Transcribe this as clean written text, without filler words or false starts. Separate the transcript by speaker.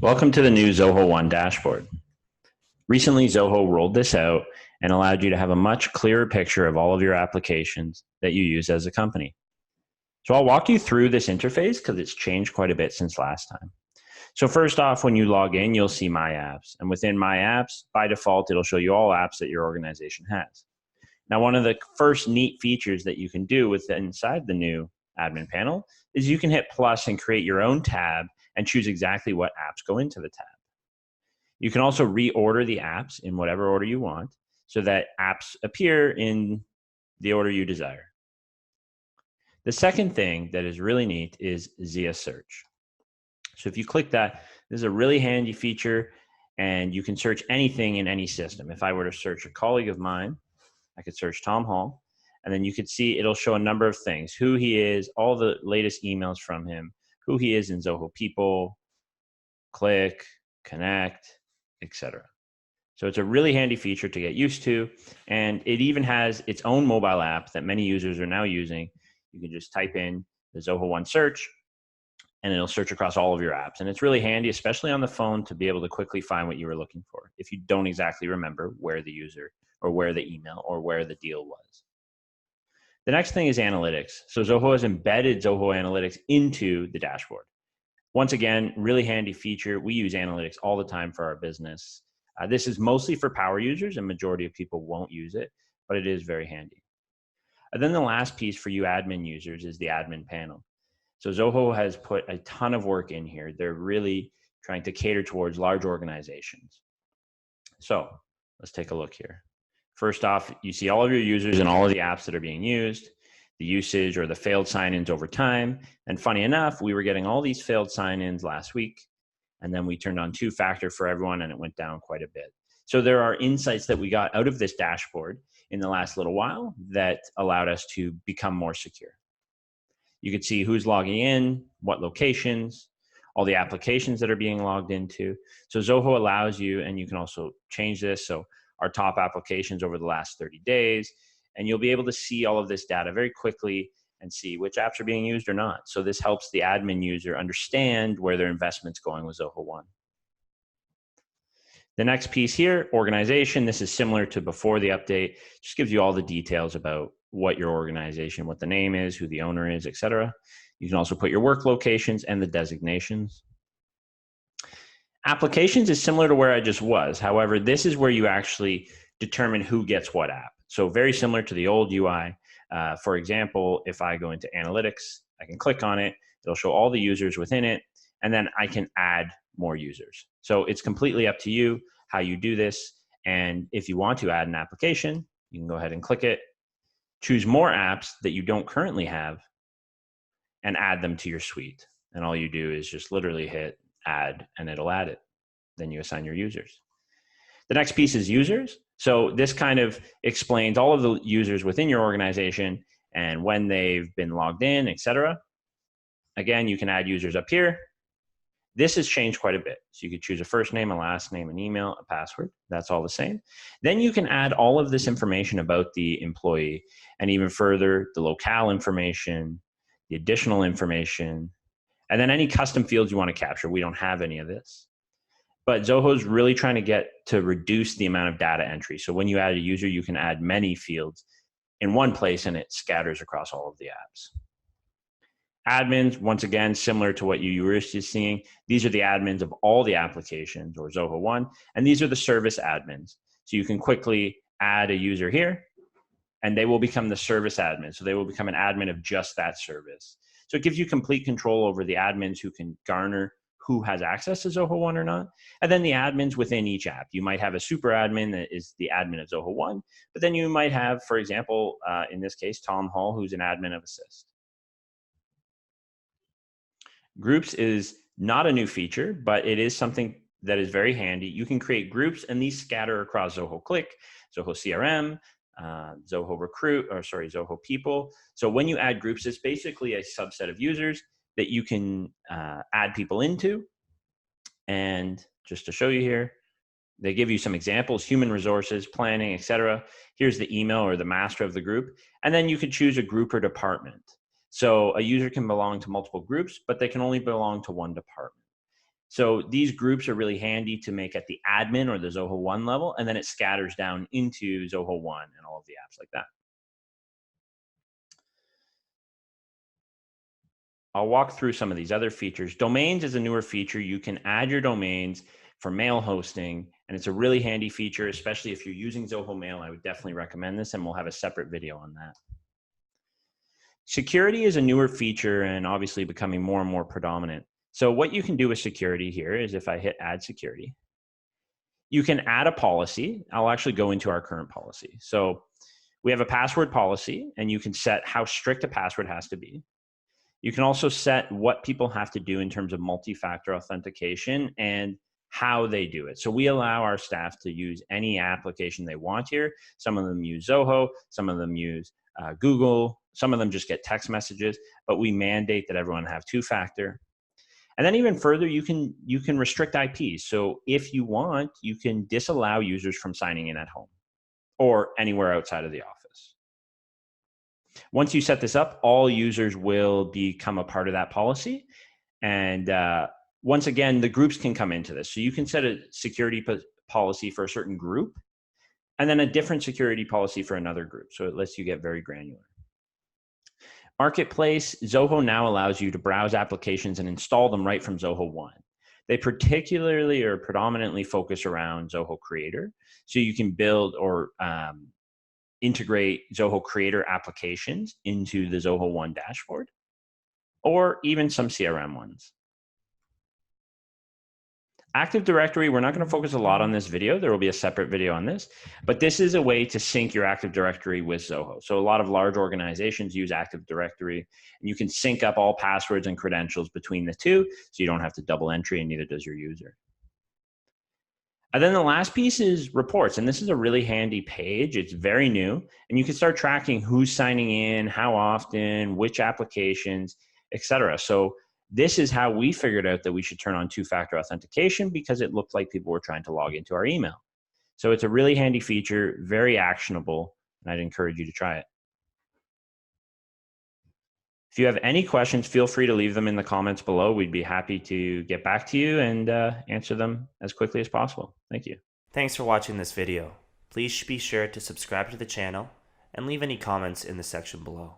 Speaker 1: Welcome to the new Zoho One Dashboard. Recently, Zoho rolled this out and allowed you to have a much clearer picture of all of your applications that you use as a company. So I'll walk you through this interface because it's changed quite a bit since last time. So first off, when you log in, you'll see My Apps. And within My Apps, by default, it'll show you all apps that your organization has. Now, one of the first neat features that you can do inside the new admin panel is you can hit plus and create your own tab and choose exactly what apps go into the tab. You can also reorder the apps in whatever order you want so that apps appear in the order you desire. The second thing that is really neat is Zia Search. So if you click that, this is a really handy feature and you can search anything in any system. If I were to search a colleague of mine, I could search Tom Hall, and then you could see it'll show a number of things: who he is, all the latest emails from him, who he is in Zoho People, Click, Connect, etc. So it's a really handy feature to get used to, and it even has its own mobile app that many users are now using. You can just type in the Zoho One Search, and it'll search across all of your apps. And it's really handy, especially on the phone, to be able to quickly find what you were looking for if you don't exactly remember where the user or where the email or where the deal was. The next thing is analytics. So Zoho has embedded Zoho Analytics into the dashboard. Once again, really handy feature. We use analytics all the time for our business. This is mostly for power users, and majority of people won't use it, but it is very handy. And then the last piece for you admin users is the admin panel. So Zoho has put a ton of work in here. They're really trying to cater towards large organizations. So let's take a look here. First off, you see all of your users and all of the apps that are being used, the usage or the failed sign-ins over time. And funny enough, we were getting all these failed sign-ins last week, and then we turned on two-factor for everyone and it went down quite a bit. So there are insights that we got out of this dashboard in the last little while that allowed us to become more secure. You could see who's logging in, what locations, all the applications that are being logged into. So Zoho allows you, and you can also change this, so our top applications over the last 30 days, and you'll be able to see all of this data very quickly and see which apps are being used or not. So this helps the admin user understand where their investment's going with Zoho One. The next piece here, organization. This is similar to before the update. Just gives you all the details about what your organization, what the name is, who the owner is, etc. You can also put your work locations and the designations. Applications is similar to where I just was. However, this is where you actually determine who gets what app. So very similar to the old UI. For example, if I go into analytics, I can click on it. It'll show all the users within it, and then I can add more users. So it's completely up to you how you do this. And if you want to add an application, you can go ahead and click it, choose more apps that you don't currently have, and add them to your suite. And all you do is just literally hit add, and it'll add it. Then you assign your users. The next piece is users. So this kind of explains all of the users within your organization and when they've been logged in, etc. Again, you can add users up here. This has changed quite a bit. So you could choose a first name, a last name, an email, a password. That's all the same. Then you can add all of this information about the employee, and even further, the locale information, the additional information, and then any custom fields you want to capture. We don't have any of this. But Zoho's really trying to get to reduce the amount of data entry. So when you add a user, you can add many fields in one place and it scatters across all of the apps. Admins, once again, similar to what you were just seeing, these are the admins of all the applications or Zoho One, and these are the service admins. So you can quickly add a user here and they will become the service admin. So they will become an admin of just that service. So it gives you complete control over the admins who can garner who has access to Zoho One or not, and then the admins within each app. You might have a super admin that is the admin of Zoho One, but then you might have, for example, in this case, Tom Hall, who's an admin of Assist. Groups is not a new feature, but it is something that is very handy. You can create groups, and these scatter across Zoho Click, Zoho CRM, Zoho Recruit, or sorry, Zoho People. So when you add groups, it's basically a subset of users that you can add people into. And just to show you here, they give you some examples: human resources, planning, etc. Here's the email or the master of the group. And then you could choose a group or department. So a user can belong to multiple groups, but they can only belong to one department. So these groups are really handy to make at the admin or the Zoho One level, and then it scatters down into Zoho One and all of the apps like that. I'll walk through some of these other features. Domains is a newer feature. You can add your domains for mail hosting, and it's a really handy feature, especially if you're using Zoho Mail. I would definitely recommend this, and we'll have a separate video on that. Security is a newer feature and obviously becoming more and more predominant. So what you can do with security here is if I hit add security, you can add a policy. I'll actually go into our current policy. So we have a password policy, and you can set how strict a password has to be. You can also set what people have to do in terms of multi-factor authentication and how they do it. So we allow our staff to use any application they want here. Some of them use Zoho, some of them use Google, some of them just get text messages, but we mandate that everyone have two-factor. And then even further, you can restrict IPs. So if you want, you can disallow users from signing in at home or anywhere outside of the office. Once you set this up, all users will become a part of that policy. And once again, the groups can come into this. So you can set a security policy for a certain group and then a different security policy for another group. So it lets you get very granular. Marketplace, Zoho now allows you to browse applications and install them right from Zoho One. They particularly or predominantly focus around Zoho Creator. So you can build or integrate Zoho Creator applications into the Zoho One dashboard, or even some CRM ones. Active Directory, we're not going to focus a lot on this video. There will be a separate video on this, but this is a way to sync your Active Directory with Zoho. So a lot of large organizations use Active Directory, and you can sync up all passwords and credentials between the two, so you don't have to double entry, and neither does your user. And then the last piece is reports, and this is a really handy page. It's very new, and you can start tracking who's signing in, how often, which applications, etc. So this is how we figured out that we should turn on two-factor authentication, because it looked like people were trying to log into our email. So it's a really handy feature, very actionable, and I'd encourage you to try it. If you have any questions, feel free to leave them in the comments below. We'd be happy to get back to you and answer them as quickly as possible. Thank you.
Speaker 2: Thanks for watching this video. Please be sure to subscribe to the channel and leave any comments in the section below.